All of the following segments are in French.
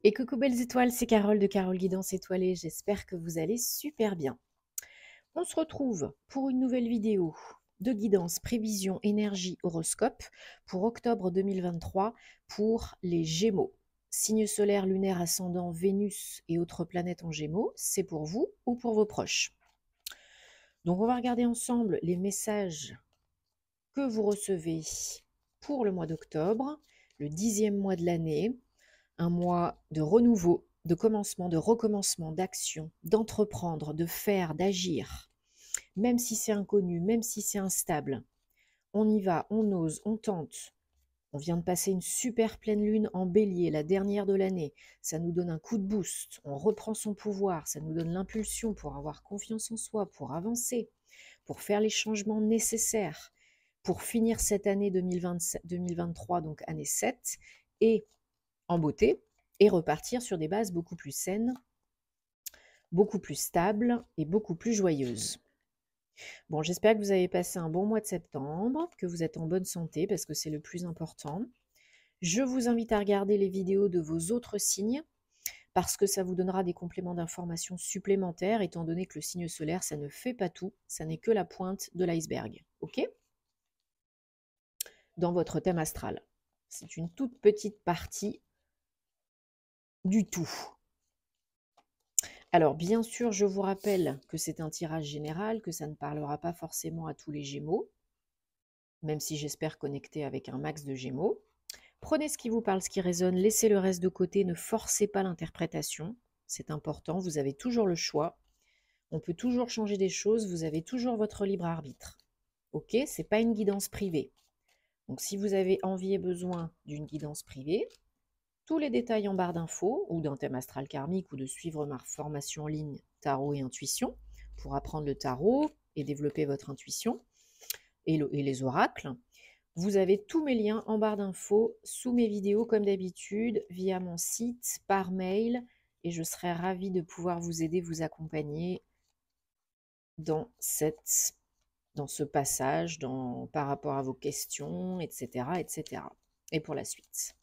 Et coucou belles étoiles, c'est Carole de Carole Guidance Étoilée, j'espère que vous allez super bien. On se retrouve pour une nouvelle vidéo de guidance, prévision, énergie, horoscope pour octobre 2023 pour les Gémeaux. Signe solaire, lunaire, ascendant, Vénus et autres planètes en Gémeaux, c'est pour vous ou pour vos proches. Donc on va regarder ensemble les messages que vous recevez pour le mois d'octobre, le 10e mois de l'année. Un mois de renouveau, de commencement, de recommencement, d'action, d'entreprendre, de faire, d'agir. Même si c'est inconnu, même si c'est instable. On y va, on ose, on tente. On vient de passer une super pleine lune en bélier, la dernière de l'année. Ça nous donne un coup de boost. On reprend son pouvoir. Ça nous donne l'impulsion pour avoir confiance en soi, pour avancer, pour faire les changements nécessaires, pour finir cette année 2023, donc année 7, et en beauté et repartir sur des bases beaucoup plus saines, beaucoup plus stables et beaucoup plus joyeuses. Bon, j'espère que vous avez passé un bon mois de septembre, que vous êtes en bonne santé parce que c'est le plus important. Je vous invite à regarder les vidéos de vos autres signes parce que ça vous donnera des compléments d'informations supplémentaires étant donné que le signe solaire, ça ne fait pas tout, ça n'est que la pointe de l'iceberg. OK? Dans votre thème astral. C'est une toute petite partie du tout. Alors, bien sûr, je vous rappelle que c'est un tirage général, que ça ne parlera pas forcément à tous les Gémeaux, même si j'espère connecter avec un max de Gémeaux. Prenez ce qui vous parle, ce qui résonne, laissez le reste de côté, ne forcez pas l'interprétation. C'est important, vous avez toujours le choix. On peut toujours changer des choses, vous avez toujours votre libre arbitre. Ok, c'est pas une guidance privée. Donc, si vous avez envie et besoin d'une guidance privée, tous les détails en barre d'infos ou d'un thème astral karmique ou de suivre ma formation en ligne tarot et intuition pour apprendre le tarot et développer votre intuition et les oracles. Vous avez tous mes liens en barre d'infos sous mes vidéos comme d'habitude via mon site, par mail et je serai ravie de pouvoir vous aider, vous accompagner dans ce passage, par rapport à vos questions, etc., etc. Et pour la suite.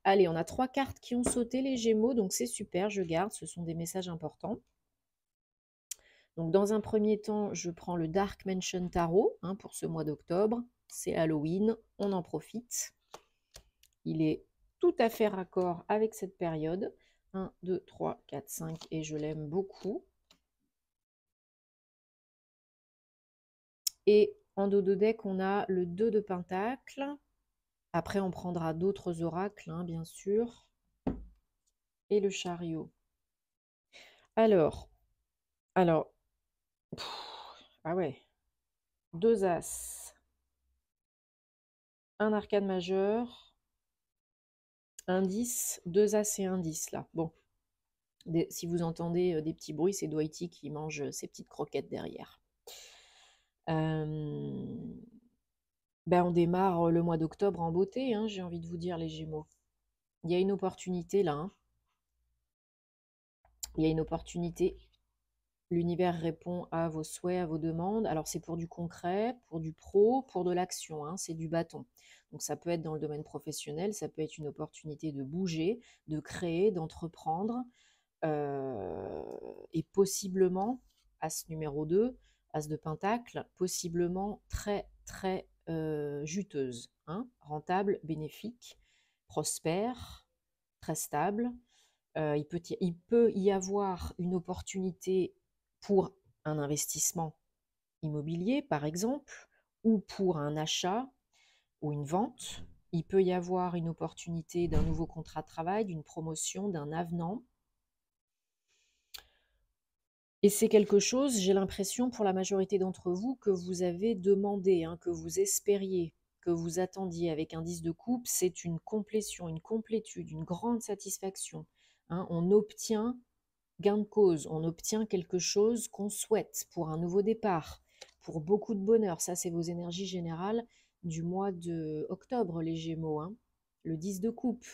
Allez, on a 3 cartes qui ont sauté, les Gémeaux, donc c'est super, je garde, ce sont des messages importants. Donc dans un premier temps, je prends le Dark Mansion Tarot pour ce mois d'octobre. C'est Halloween, on en profite. Il est tout à fait raccord avec cette période. 1, 2, 3, 4, 5 et je l'aime beaucoup. Et en dos de deck, on a le 2 de Pentacle. Après, on prendra d'autres oracles, bien sûr. Et le chariot. Alors, ah ouais, 2 As, un arcane majeur, un 10, 2 As et un 10 là. Bon, si vous entendez des petits bruits, c'est Dwighty qui mange ses petites croquettes derrière. On démarre le mois d'octobre en beauté, j'ai envie de vous dire, les Gémeaux. Il y a une opportunité là. Il y a une opportunité. L'univers répond à vos souhaits, à vos demandes. Alors c'est pour du concret, pour du pro, pour de l'action, c'est du bâton. Donc ça peut être dans le domaine professionnel, ça peut être une opportunité de bouger, de créer, d'entreprendre. Et possiblement, As numéro 2, As de Pentacle, possiblement très très juteuse, rentable, bénéfique, prospère, très stable. Il peut y avoir une opportunité pour un investissement immobilier, par exemple, ou pour un achat ou une vente. Il peut y avoir une opportunité d'un nouveau contrat de travail, d'une promotion, d'un avenant. Et c'est quelque chose, j'ai l'impression, pour la majorité d'entre vous, que vous avez demandé, que vous espériez, que vous attendiez. Avec un 10 de coupe, c'est une complétion, une complétude, une grande satisfaction. On obtient gain de cause, on obtient quelque chose qu'on souhaite pour un nouveau départ, pour beaucoup de bonheur. Ça, c'est vos énergies générales du mois de octobre, les Gémeaux. Le 10 de coupe,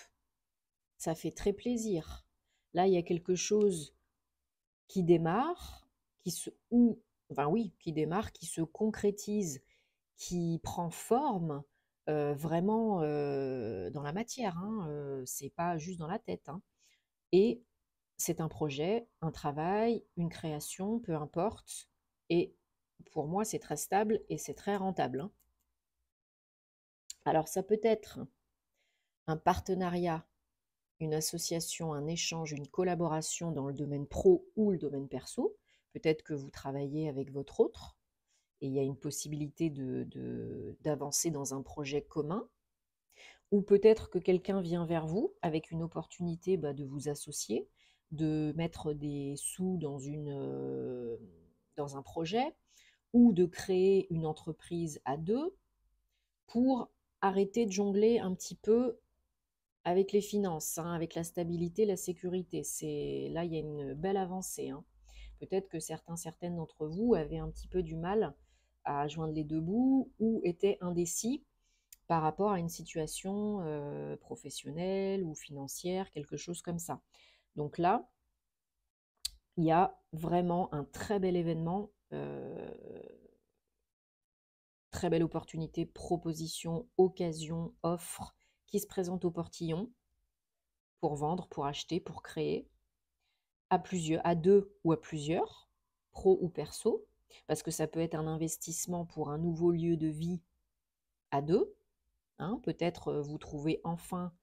ça fait très plaisir. Là, il y a quelque chose qui démarre, qui démarre, qui se concrétise, qui prend forme vraiment dans la matière. C'est pas juste dans la tête. Et c'est un projet, un travail, une création, peu importe. Et pour moi, c'est très stable et c'est très rentable, hein. Alors, ça peut être un partenariat, une association, un échange, une collaboration dans le domaine pro ou le domaine perso. Peut-être que vous travaillez avec votre autre et il y a une possibilité d'avancer dans un projet commun. Ou peut-être que quelqu'un vient vers vous avec une opportunité de vous associer, de mettre des sous dans un projet ou de créer une entreprise à deux pour arrêter de jongler un petit peu avec les finances, hein, avec la stabilité, la sécurité. Là, il y a une belle avancée, hein. Peut-être que certaines d'entre vous avaient un petit peu du mal à joindre les deux bouts ou étaient indécis par rapport à une situation professionnelle ou financière, quelque chose comme ça. Donc là, il y a vraiment un très bel événement, très belle opportunité, proposition, occasion, offre qui se présente au portillon pour vendre, pour acheter, pour créer, à plusieurs, à deux ou à plusieurs, pro ou perso, parce que ça peut être un investissement pour un nouveau lieu de vie à deux, hein. Peut-être vous trouvez enfin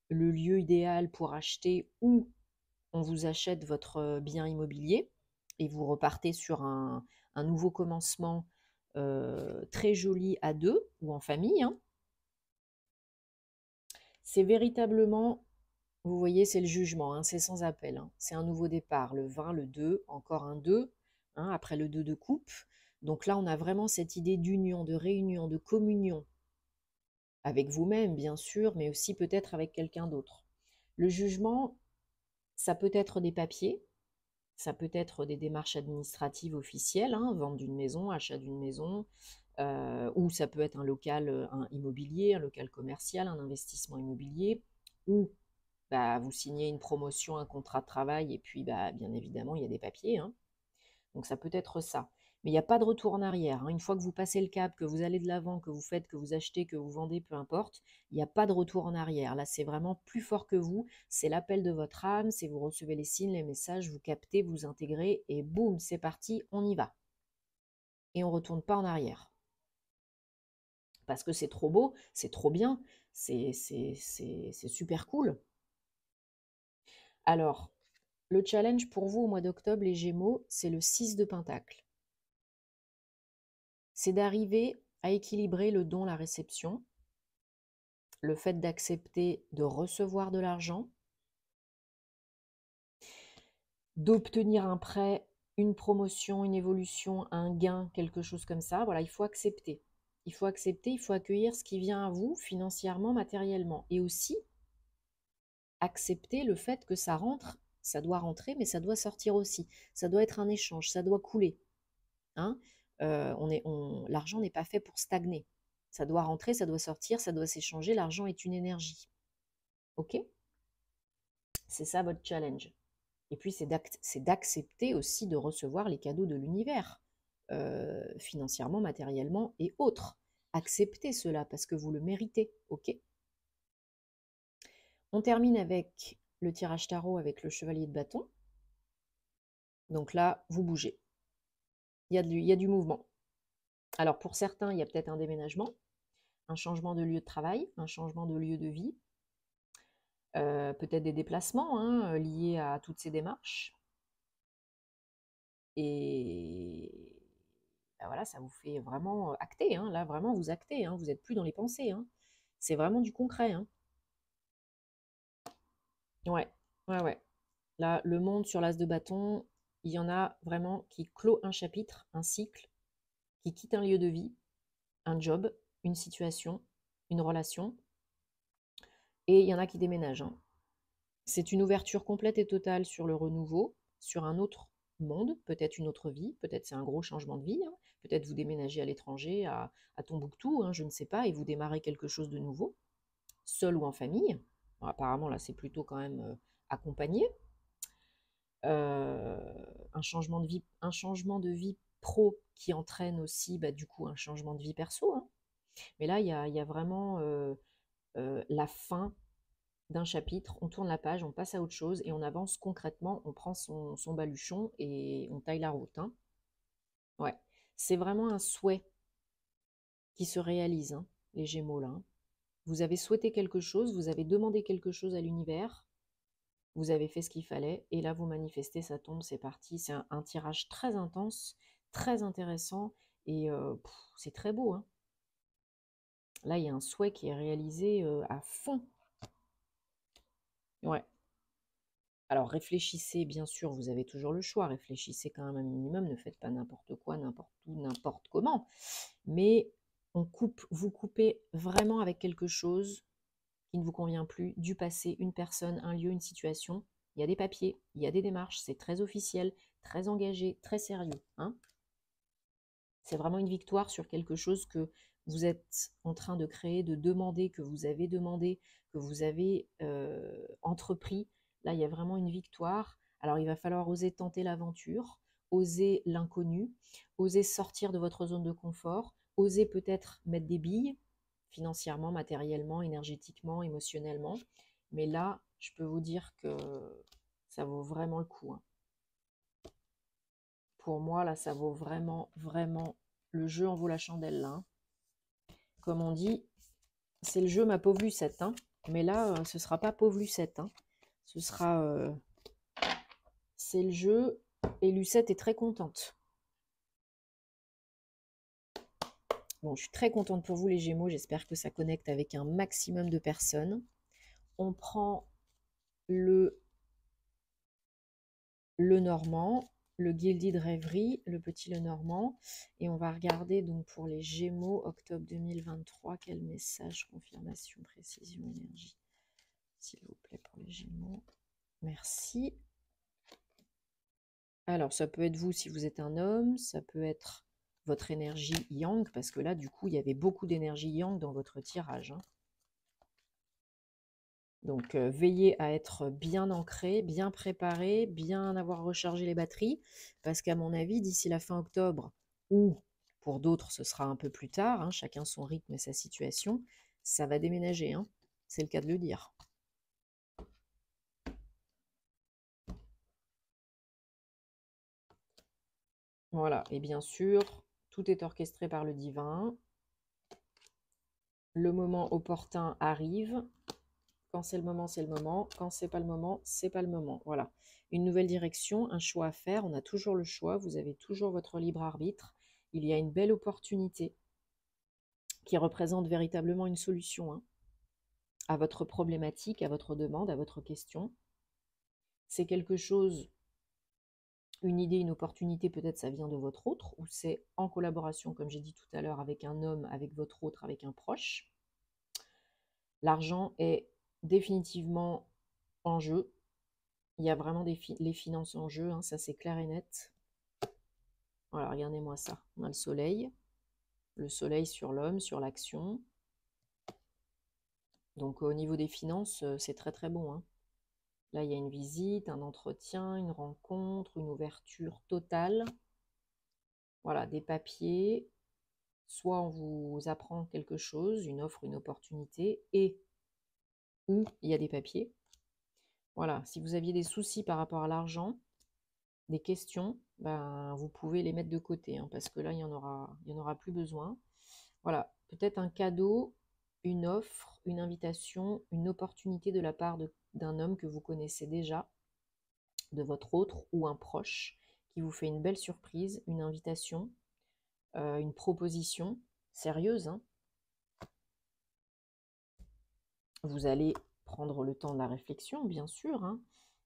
le lieu idéal pour acheter ou on vous achète votre bien immobilier et vous repartez sur un nouveau commencement très joli à deux ou en famille, hein. C'est véritablement, vous voyez, c'est le jugement, hein, c'est sans appel, hein. C'est un nouveau départ, le 20, le 2, encore un 2, hein, après le 2 de coupe. Donc là, on a vraiment cette idée d'union, de réunion, de communion, avec vous-même, bien sûr, mais aussi peut-être avec quelqu'un d'autre. Le jugement, ça peut être des papiers, ça peut être des démarches administratives officielles, hein, vente d'une maison, achat d'une maison, ou ça peut être un local un immobilier, un local commercial, un investissement immobilier, ou vous signez une promotion, un contrat de travail, et puis bien évidemment, il y a des papiers, hein. Donc ça peut être ça. Mais il n'y a pas de retour en arrière, hein. Une fois que vous passez le cap, que vous allez de l'avant, que vous faites, que vous achetez, que vous vendez, peu importe, il n'y a pas de retour en arrière. Là, c'est vraiment plus fort que vous. C'est l'appel de votre âme, c'est vous recevez les signes, les messages, vous captez, vous intégrez, et boum, c'est parti, on y va. Et on ne retourne pas en arrière. Parce que c'est trop beau, c'est trop bien, c'est super cool. Alors, le challenge pour vous au mois d'octobre, les Gémeaux, c'est le 6 de Pentacle. C'est d'arriver à équilibrer le don, la réception, le fait d'accepter de recevoir de l'argent, d'obtenir un prêt, une promotion, une évolution, un gain, quelque chose comme ça. Voilà, il faut accepter. Il faut accepter, il faut accueillir ce qui vient à vous financièrement, matériellement. Et aussi accepter le fait que ça rentre, ça doit rentrer, mais ça doit sortir aussi. Ça doit être un échange, ça doit couler, hein. L'argent n'est pas fait pour stagner. Ça doit rentrer, ça doit sortir, ça doit s'échanger. L'argent est une énergie. OK? C'est ça votre challenge. Et puis, c'est d'accepter aussi de recevoir les cadeaux de l'univers, financièrement, matériellement et autres. Acceptez cela parce que vous le méritez. OK? On termine avec le tirage tarot avec le chevalier de bâton. Donc là, vous bougez. Il y a du mouvement. Alors, pour certains, il y a peut-être un déménagement, un changement de lieu de travail, un changement de lieu de vie, peut-être des déplacements, hein, liés à toutes ces démarches. Et voilà, ça vous fait vraiment acter, hein. Là, vraiment, vous actez, hein. Vous n'êtes plus dans les pensées, hein. C'est vraiment du concret, hein. Ouais, ouais, ouais. Là, le monde sur l'as de bâton, il y en a vraiment qui clôt un chapitre, un cycle, qui quitte un lieu de vie, un job, une situation, une relation, et il y en a qui déménagent, hein. C'est une ouverture complète et totale sur le renouveau, sur un autre monde, peut-être une autre vie, peut-être c'est un gros changement de vie, hein. Peut-être vous déménagez à l'étranger, à Tombouctou, hein, je ne sais pas, et vous démarrez quelque chose de nouveau, seul ou en famille. Bon, apparemment, là, c'est plutôt quand même accompagné. Euh, un changement de vie pro qui entraîne aussi, du coup, un changement de vie perso, hein. Mais là, il y a vraiment la fin d'un chapitre, on tourne la page, on passe à autre chose et on avance concrètement, on prend son baluchon et on taille la route, hein. Ouais, c'est vraiment un souhait qui se réalise, hein, les Gémeaux là, hein. Vous avez souhaité quelque chose, vous avez demandé quelque chose à l'univers, vous avez fait ce qu'il fallait, et là vous manifestez, ça tombe, c'est parti. C'est un tirage très intense, très intéressant, et c'est très beau, hein. Là, il y a un souhait qui est réalisé à fond. Ouais. Alors réfléchissez, bien sûr, vous avez toujours le choix, réfléchissez quand même un minimum, ne faites pas n'importe quoi, n'importe où, n'importe comment. Mais vous coupez vraiment avec quelque chose qui ne vous convient plus, du passé, une personne, un lieu, une situation. Il y a des papiers, il y a des démarches, c'est très officiel, très engagé, très sérieux, hein. C'est vraiment une victoire sur quelque chose que vous êtes en train de créer, de demander, que vous avez entrepris. Là, il y a vraiment une victoire. Alors, il va falloir oser tenter l'aventure, oser l'inconnu, oser sortir de votre zone de confort, oser peut-être mettre des billes, financièrement, matériellement, énergétiquement, émotionnellement. Mais là, je peux vous dire que ça vaut vraiment le coup, hein. Pour moi, là, ça vaut vraiment, vraiment, le jeu en vaut la chandelle, là, hein. Comme on dit, c'est le jeu ma pauvre Lucette, hein. Mais là, ce sera pas pauvre Lucette, hein. Ce sera, c'est le jeu, et Lucette est très contente. Bon, je suis très contente pour vous les Gémeaux, j'espère que ça connecte avec un maximum de personnes. On prend le Normand, le Gilded Rêverie, le petit Le Normand, et on va regarder donc pour les Gémeaux, octobre 2023, quel message, confirmation, précision, énergie, s'il vous plaît, pour les Gémeaux. Merci. Alors, ça peut être vous si vous êtes un homme, ça peut être votre énergie yang, parce que là, du coup, il y avait beaucoup d'énergie yang dans votre tirage, hein. Donc, veillez à être bien ancré, bien préparé, bien avoir rechargé les batteries, parce qu'à mon avis, d'ici la fin octobre, ou pour d'autres, ce sera un peu plus tard, hein, chacun son rythme et sa situation, ça va déménager, hein. C'est le cas de le dire. Voilà, et bien sûr, tout est orchestré par le divin. Le moment opportun arrive. Quand c'est le moment, c'est le moment. Quand c'est pas le moment, c'est pas le moment. Voilà. Une nouvelle direction, un choix à faire. On a toujours le choix. Vous avez toujours votre libre arbitre. Il y a une belle opportunité qui représente véritablement une solution, hein, à votre problématique, à votre demande, à votre question. C'est quelque chose, une idée, une opportunité, peut-être ça vient de votre autre, ou c'est en collaboration, comme j'ai dit tout à l'heure, avec un homme, avec votre autre, avec un proche. L'argent est définitivement en jeu. Il y a vraiment les finances en jeu, hein, ça c'est clair et net. Voilà, regardez-moi ça. On a le soleil sur l'homme, sur l'action. Donc au niveau des finances, c'est très très bon, hein. Là, il y a une visite, un entretien, une rencontre, une ouverture totale. Voilà, des papiers. Soit on vous apprend quelque chose, une offre, une opportunité, et ou il y a des papiers. Voilà, si vous aviez des soucis par rapport à l'argent, des questions, ben, vous pouvez les mettre de côté, hein, parce que là, il y en aura plus besoin. Voilà, peut-être un cadeau, une offre, une invitation, une opportunité de la part d'un homme que vous connaissez déjà, de votre autre ou un proche, qui vous fait une belle surprise, une invitation, une proposition sérieuse, hein. Vous allez prendre le temps de la réflexion, bien sûr, hein,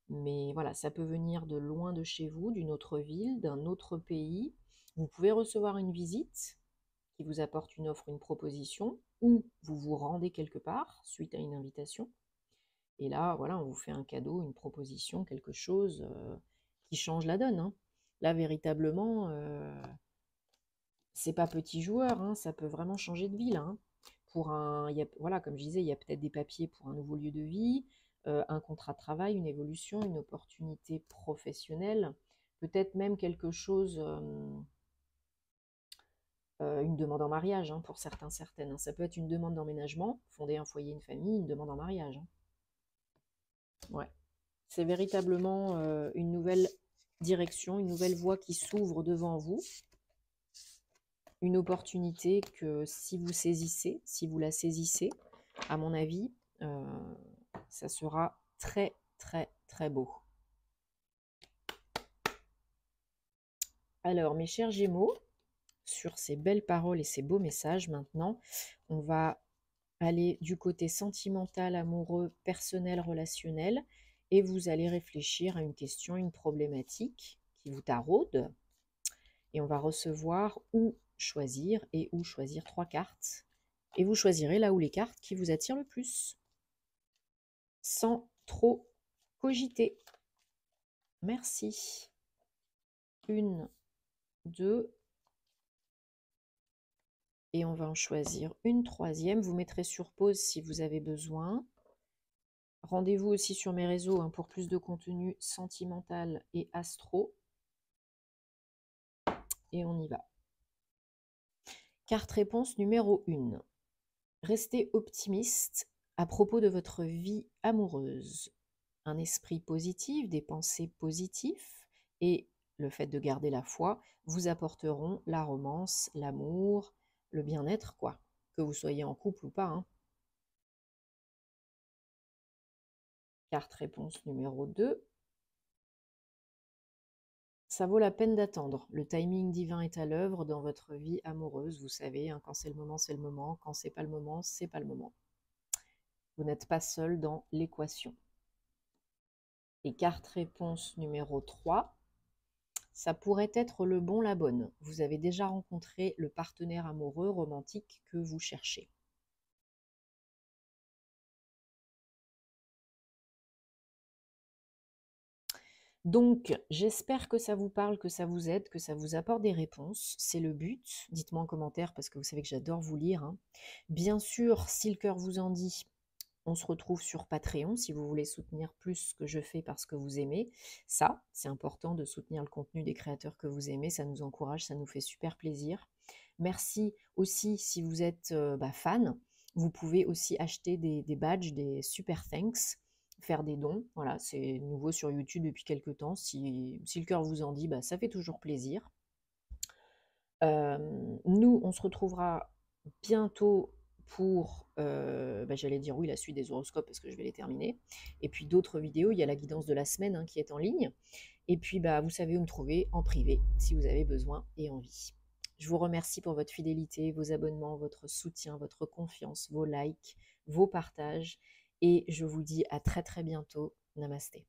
mais voilà, ça peut venir de loin de chez vous, d'une autre ville, d'un autre pays. Vous pouvez recevoir une visite qui vous apporte une offre, une proposition, ou vous vous rendez quelque part suite à une invitation. Et là, voilà, on vous fait un cadeau, une proposition, quelque chose qui change la donne, hein. Là, véritablement, c'est pas petit joueur, hein, ça peut vraiment changer de vie, là, hein. Voilà, comme je disais, il y a peut-être des papiers pour un nouveau lieu de vie, un contrat de travail, une évolution, une opportunité professionnelle, peut-être même quelque chose, une demande en mariage, hein, pour certains, certaines, hein. Ça peut être une demande d'emménagement, fonder un foyer, une famille, une demande en mariage, hein. Ouais. C'est véritablement une nouvelle direction, une nouvelle voie qui s'ouvre devant vous. Une opportunité que si vous saisissez, si vous la saisissez, à mon avis, ça sera très, très, très beau. Alors, mes chers Gémeaux, sur ces belles paroles et ces beaux messages, maintenant, on va aller du côté sentimental, amoureux, personnel, relationnel, et vous allez réfléchir à une question, une problématique qui vous taraude, et on va recevoir ou choisir et ou choisir 3 cartes, et vous choisirez là où les cartes qui vous attirent le plus, sans trop cogiter. Merci. 1, 2, et on va en choisir une troisième. Vous mettrez sur pause si vous avez besoin. Rendez-vous aussi sur mes réseaux pour plus de contenu sentimental et astro. Et on y va. Carte réponse numéro 1. Restez optimiste à propos de votre vie amoureuse. Un esprit positif, des pensées positives et le fait de garder la foi vous apporteront la romance, l'amour, le bien-être, quoi. Que vous soyez en couple ou pas. Carte réponse numéro 2. Ça vaut la peine d'attendre. Le timing divin est à l'œuvre dans votre vie amoureuse. Vous savez, quand c'est le moment, c'est le moment. Quand c'est pas le moment, c'est pas le moment. Vous n'êtes pas seul dans l'équation. Et carte réponse numéro 3. Ça pourrait être le bon, la bonne. Vous avez déjà rencontré le partenaire amoureux, romantique que vous cherchez. Donc, j'espère que ça vous parle, que ça vous aide, que ça vous apporte des réponses. C'est le but. Dites-moi en commentaire parce que vous savez que j'adore vous lire. Bien sûr, si le cœur vous en dit, on se retrouve sur Patreon si vous voulez soutenir plus ce que je fais parce que vous aimez. Ça, c'est important de soutenir le contenu des créateurs que vous aimez. Ça nous encourage, ça nous fait super plaisir. Merci aussi si vous êtes fan. Vous pouvez aussi acheter des badges, des super thanks, faire des dons. Voilà, c'est nouveau sur YouTube depuis quelques temps. Si le cœur vous en dit, ça fait toujours plaisir. Nous, on se retrouvera bientôt pour, j'allais dire oui, la suite des horoscopes parce que je vais les terminer. Et puis d'autres vidéos, il y a la guidance de la semaine qui est en ligne. Et puis, vous savez où me trouver en privé si vous avez besoin et envie. Je vous remercie pour votre fidélité, vos abonnements, votre soutien, votre confiance, vos likes, vos partages. Et je vous dis à très très bientôt. Namasté.